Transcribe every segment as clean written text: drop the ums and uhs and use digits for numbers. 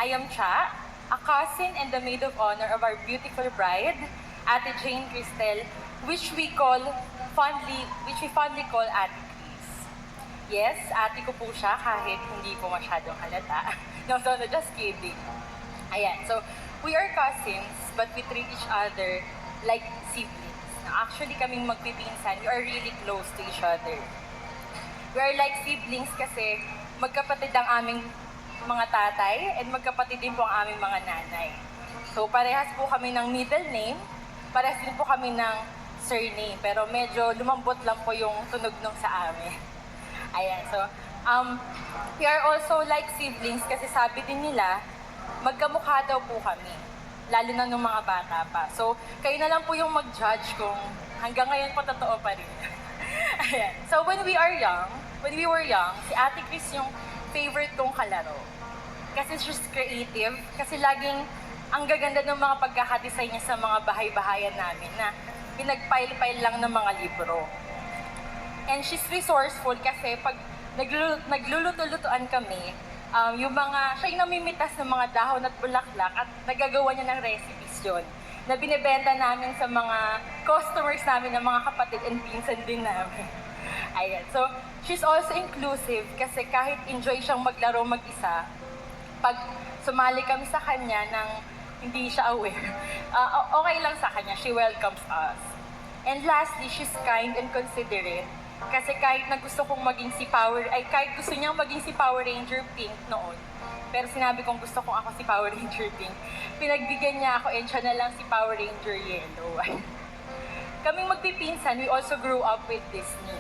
I am Cha, a cousin and the maid of honor of our beautiful bride, Ate Jane Cristel, which we fondly call Ate Chris. Yes, ate ko po siya kahit hindi po masyadong halata. No, just kidding. Ayan, so we are cousins, but we treat each other like siblings. Actually, kaming magpipinsan, we are really close to each other. We are like siblings kasi magkapatid ang aming mga tatay and magkapatid din po ang aming mga nanay. So parehas po kami ng middle name, parehas din po kami ng surname, pero medyo lumambot lang po yung tunog nung sa amin. Ayan, so we are also like siblings kasi sabi din nila, magkamukha daw po kami, lalo na nung mga bata pa. So kayo na lang po yung mag-judge kung hanggang ngayon po totoo pa rin. Ayan. So when we were young, si Ate Chris yung favorite kong kalaro. Kasi she's creative, kasi laging ang gaganda ng mga pagkakadesign niya sa mga bahay-bahayan namin na pinagpile-pile lang ng mga libro. And she's resourceful kasi pag nagluluto-lutuan kami, siya yung namimitas ng mga dahon at bulaklak at nagagawa niya ng recipes yun na binibenta namin sa mga customers namin ng mga kapatid and pinsan din namin. Ayan. So, she's also inclusive kasi kahit enjoy siyang maglaro mag-isa, pag sumali kami sa kanya nang hindi siya aware, okay lang sa kanya, she welcomes us. And lastly, she's kind and considerate kasi kahit gusto niyang maging si Power Ranger Pink noon, pero sinabi kong gusto kong ako si Power Ranger Pink, pinagbigyan niya ako and siya na lang si Power Ranger Yellow. Kaming magpipinsan, we also grew up with Disney.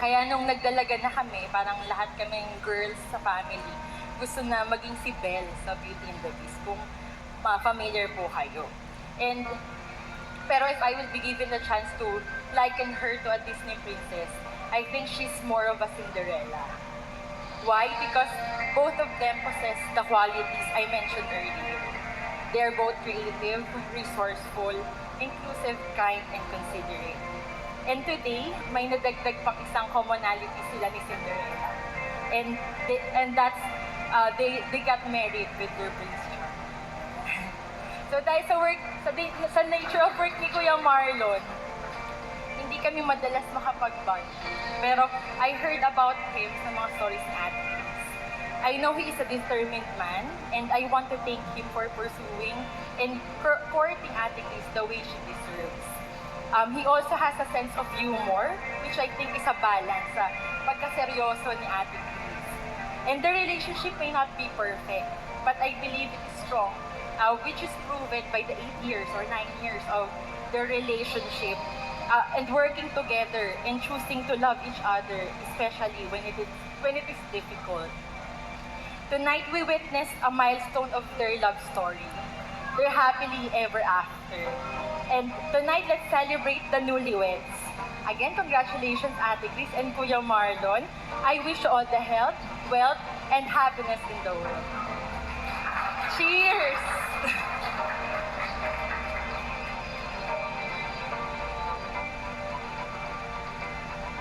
Kaya nung nagdalaga na kami, parang lahat kaming girls sa family, gusto na maging si Belle sa Beauty and the Beast, kung familiar po kayo. Pero if I will be given the chance to liken her to a Disney princess, I think she's more of a Cinderella. Why? Because both of them possess the qualities I mentioned earlier. They are both creative, resourceful, inclusive, kind, and considerate. And today, may nadagdag pang isang commonality sila ni Cinderella. And that's, they got married with their Prince Charming. So dahil sa nature of work ni Kuya Marlon, hindi kami madalas makapag-bond. Pero I heard about him sa mga stories ni Ate Chris. I know he is a determined man, and I want to thank him for pursuing and courting Ate Chris the way she deserves. He also has a sense of humor, which I think is a balance sa pagkaseryoso ni Ate Chris. And the relationship may not be perfect, but I believe it is strong, which is proven by the 8 years or 9 years of their relationship and working together and choosing to love each other, especially when it is difficult. Tonight we witnessed a milestone of their love story. They're happily ever after. And tonight, let's celebrate the newlyweds. Again, congratulations, Ate Chris and Kuya Marlon. I wish you all the health, wealth, and happiness in the world. Cheers!